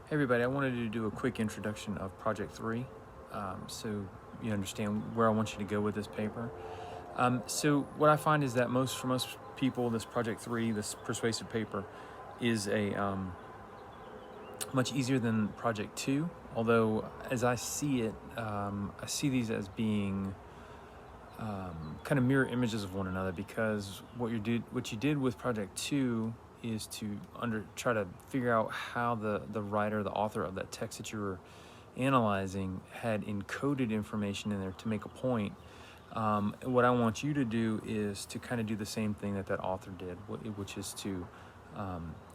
Hey everybody, I wanted to do a quick introduction of Project 3 so you understand where I want you to go with this paper. So what I find is that for most people, this Project 3, this persuasive paper, is a much easier than Project 2, although as I see it, I see these as being kind of mirror images of one another, because what you did with Project 2 is to try to figure out how the writer, the author of that text that you were analyzing, had encoded information in there to make a point. What I want you to do is to kind of do the same thing that author did, which is to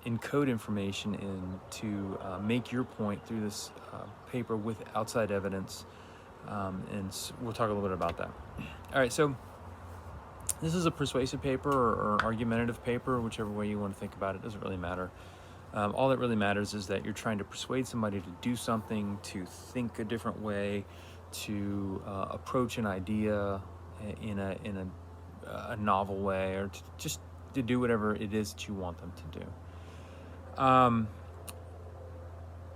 encode information and to make your point through this paper with outside evidence. And we'll talk a little bit about that. All right, so this is a persuasive paper or argumentative paper, whichever way you want to think about it, doesn't really matter. All that really matters is that you're trying to persuade somebody to do something, to think a different way, to approach an idea in a novel way, or just to do whatever it is that you want them to do.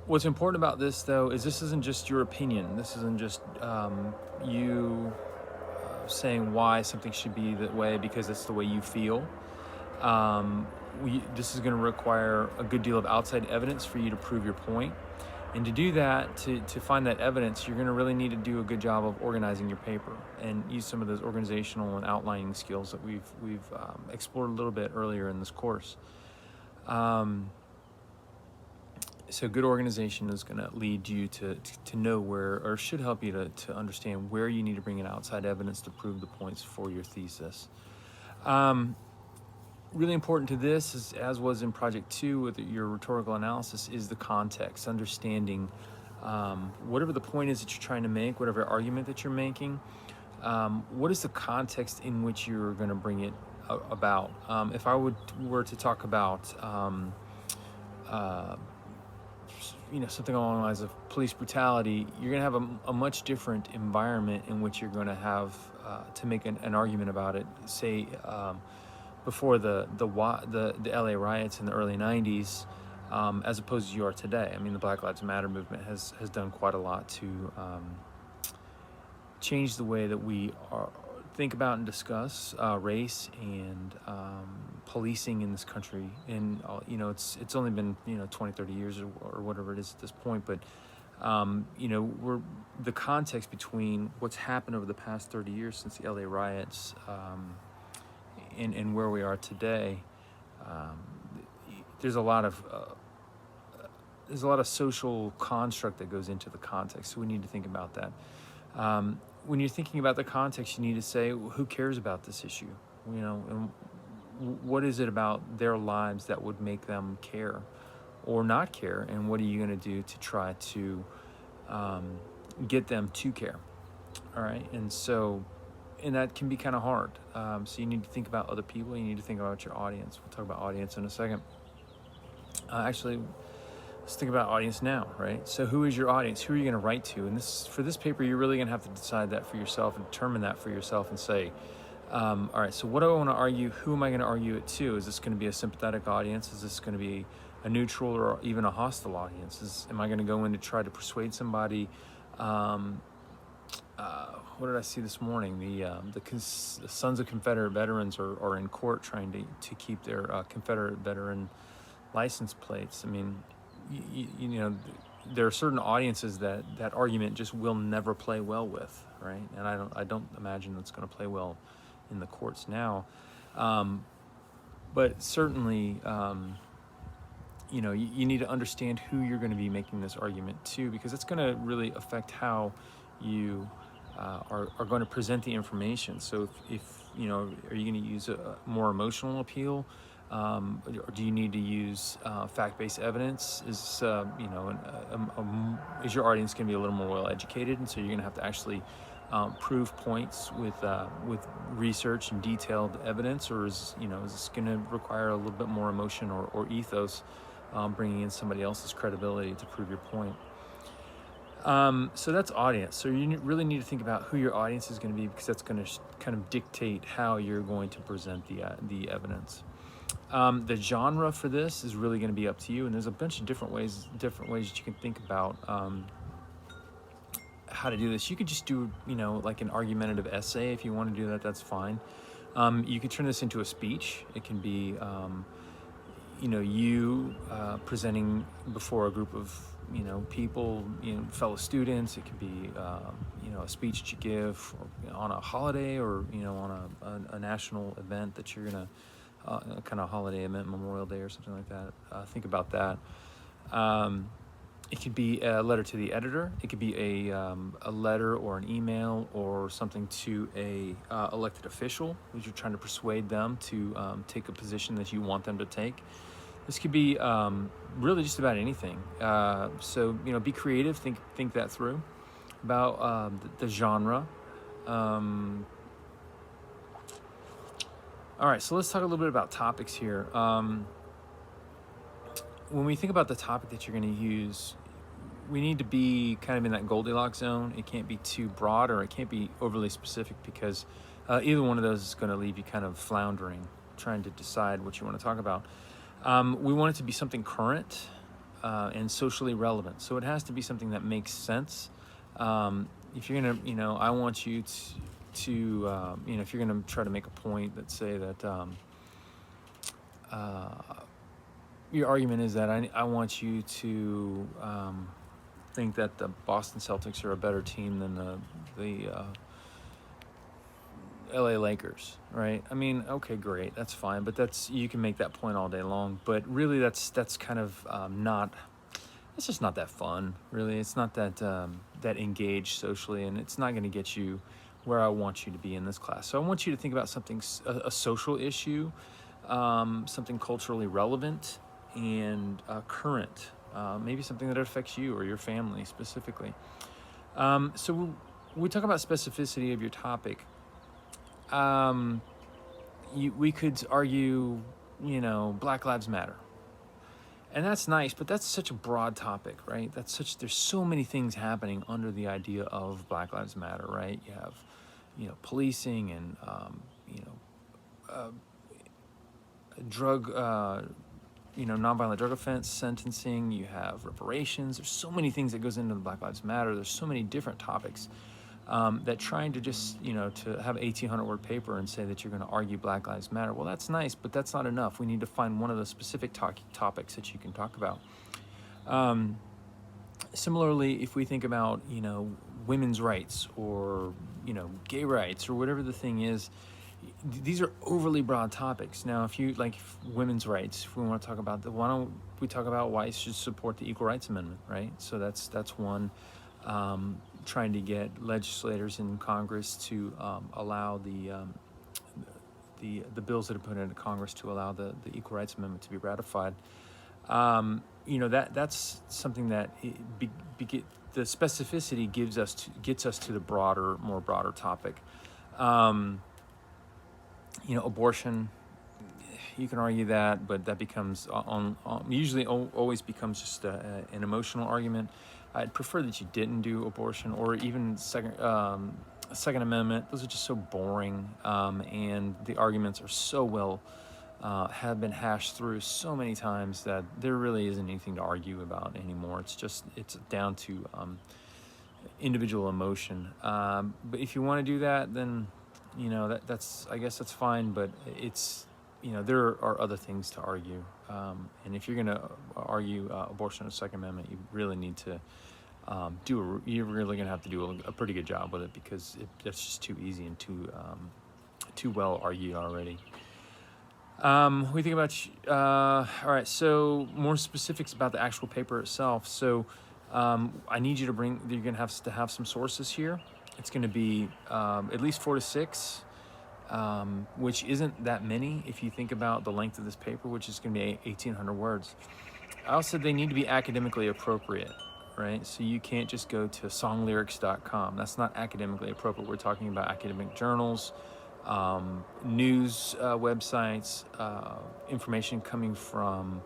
What's important about this, though, is this isn't just your opinion. This isn't just you saying why something should be that way because it's the way you feel. This is going to require a good deal of outside evidence for you to prove your point. And to do that, to find that evidence, you're going to really need to do a good job of organizing your paper and use some of those organizational and outlining skills that we've explored a little bit earlier in this course. So good organization is going to lead you to know where, or should help you to understand where you need to bring in outside evidence to prove the points for your thesis. Really important to this, as was in Project 2 with your rhetorical analysis, is the context, understanding whatever the point is that you're trying to make, whatever argument that you're making, what is the context in which you're going to bring it about. If I were to talk about something along the lines of police brutality, you're going to have a much different environment in which you're going to have to make an argument about it. Say before the LA riots in the early 90s, as opposed to you are today. I mean, the Black Lives Matter movement has done quite a lot to change the way that we think about and discuss race and policing in this country. And it's only been 20, 30 years or whatever it is at this point, but we're the context between what's happened over the past 30 years since the LA riots and where we are today. There's a lot of social construct that goes into the context, so we need to think about that. When you're thinking about the context, you need to say, who cares about this issue? And what is it about their lives that would make them care or not care? And what are you going to do to try to get them to care? All right. And that can be kind of hard. So you need to think about other people. You need to think about your audience. We'll talk about audience in a second. Actually, let's think about audience now, right? So who is your audience? Who are you going to write to? And for this paper, you're really going to have to decide that for yourself and determine that for yourself and say, all right, so what do I want to argue? Who am I going to argue it to? Is this going to be a sympathetic audience? Is this going to be a neutral or even a hostile audience? Am I going to go in to try to persuade somebody? What did I see this morning? The Sons of Confederate Veterans are in court trying to keep their Confederate veteran license plates. I mean, there are certain audiences that argument just will never play well with, right? And I don't imagine it's going to play well in the courts now. But certainly, you need to understand who you're going to be making this argument to, because it's going to really affect how you are going to present the information. So if are you going to use a more emotional appeal? Or do you need to use fact-based evidence? Is your audience going to be a little more well-educated, and so you're going to have to actually prove points with research and detailed evidence, or is this going to require a little bit more emotion or ethos, bringing in somebody else's credibility to prove your point? So that's audience. So you really need to think about who your audience is going to be, because that's going to kind of dictate how you're going to present the evidence. The genre for this is really going to be up to you, and there's a bunch of different ways that you can think about how to do this. You could just do, like an argumentative essay if you want to do that. That's fine. You could turn this into a speech. It can be, you presenting before a group of, people, fellow students. It could be, a speech that you give on a holiday, or, on a national event that you're going to, a kind of holiday event, Memorial Day or something like that. Think about that. It could be a letter to the editor. It could be a letter or an email or something to a elected official, which you're trying to persuade them to take a position that you want them to take. This could be really just about anything. So be creative. Think that through about the genre. All right, so let's talk a little bit about topics here. When we think about the topic that you're going to use, we need to be kind of in that Goldilocks zone. It can't be too broad, or it can't be overly specific, because either one of those is going to leave you kind of floundering, trying to decide what you want to talk about. We want it to be something current and socially relevant. So it has to be something that makes sense. If you're going to, I want you to if you're going to try to make a point, let's say that your argument is that I want you to think that the Boston Celtics are a better team than the LA Lakers, right? I mean, okay, great, that's fine, but you can make that point all day long. But really, that's kind of not. It's just not that fun, really. It's not that that engaged socially, and it's not going to get you where I want you to be in this class. So I want you to think about something, a social issue, something culturally relevant and current, maybe something that affects you or your family specifically. So when we talk about specificity of your topic, we could argue, Black Lives Matter. And that's nice, but that's such a broad topic, right? There's so many things happening under the idea of Black Lives Matter, right? You have, policing and, drug, nonviolent drug offense sentencing. You have reparations. There's so many things that goes into the Black Lives Matter. There's so many different topics that trying to just, to have 1,800 word paper and say that you're going to argue Black Lives Matter. Well, that's nice, but that's not enough. We need to find one of the specific topics that you can talk about. Similarly, if we think about, women's rights or, gay rights or whatever the thing is, these are overly broad topics. Now, if you like women's rights, if we want to talk about why don't we talk about why you should support the Equal Rights Amendment, right? So that's one. Trying to get legislators in Congress to allow the bills that are put into Congress to allow the Equal Rights Amendment to be ratified. That's something that the specificity gets us to the more broader topic. Abortion. You can argue that, but that becomes usually always becomes just an emotional argument. I'd prefer that you didn't do abortion, or even Second Amendment. Those are just so boring, and the arguments are so well have been hashed through so many times that there really isn't anything to argue about anymore. It's down to individual emotion. But if you want to do that, then that's I guess that's fine. But it's there are other things to argue, and if you're going to argue abortion or Second Amendment, you really need to you're really going to have to do a pretty good job with it, because that's just too easy and too well argued already. We think about all right. So more specifics about the actual paper itself. So I need you to you're going to have some sources here. It's going to be at least 4 to 6. Which isn't that many if you think about the length of this paper, which is going to be 1,800 words. I also said they need to be academically appropriate, right? So you can't just go to songlyrics.com. That's not academically appropriate. We're talking about academic journals, news websites, information coming from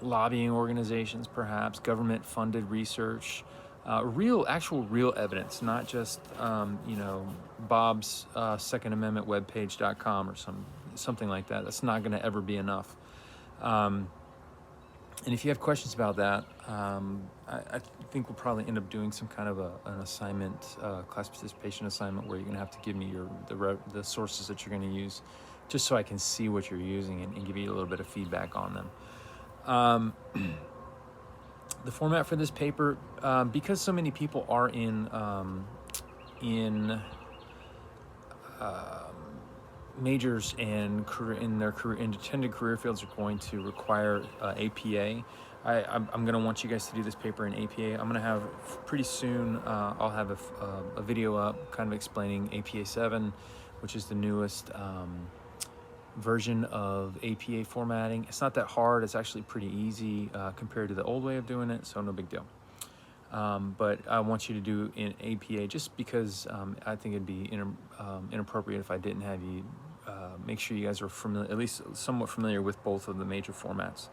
lobbying organizations, perhaps, government-funded research, real evidence, not just Bob's Second Amendment webpage.com or some something like that. That's not going to ever be enough. And if you have questions about that, I think we'll probably end up doing some kind of an assignment, class participation assignment, where you're going to have to give me the sources that you're going to use, just so I can see what you're using and give you a little bit of feedback on them. The format for this paper, because so many people are in majors and in intended career fields are going to require APA. I'm going to want you guys to do this paper in APA. I'm going to have pretty soon, I'll have a video up kind of explaining APA 7, which is the newest version of APA formatting. It's not that hard. It's actually pretty easy compared to the old way of doing it, so no big deal. But I want you to do in APA just because I think it'd be inappropriate if I didn't have you make sure you guys are familiar, at least somewhat familiar with both of the major formats.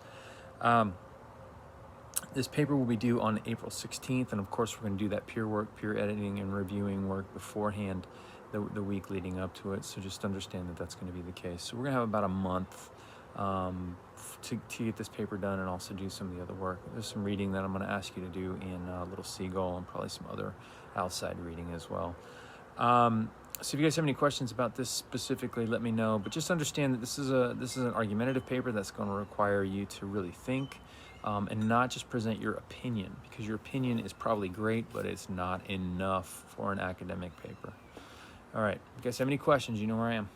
This paper will be due on April 16th, and of course we're going to do that peer editing and reviewing work beforehand, the week leading up to it, so just understand that that's going to be the case. So we're going to have about a month to get this paper done and also do some of the other work. There's some reading that I'm going to ask you to do in Little Seagull, and probably some other outside reading as well. So if you guys have any questions about this specifically, let me know. But just understand that this is an argumentative paper that's going to require you to really think and not just present your opinion, because your opinion is probably great, but it's not enough for an academic paper. All right, if you guys have any questions, you know where I am.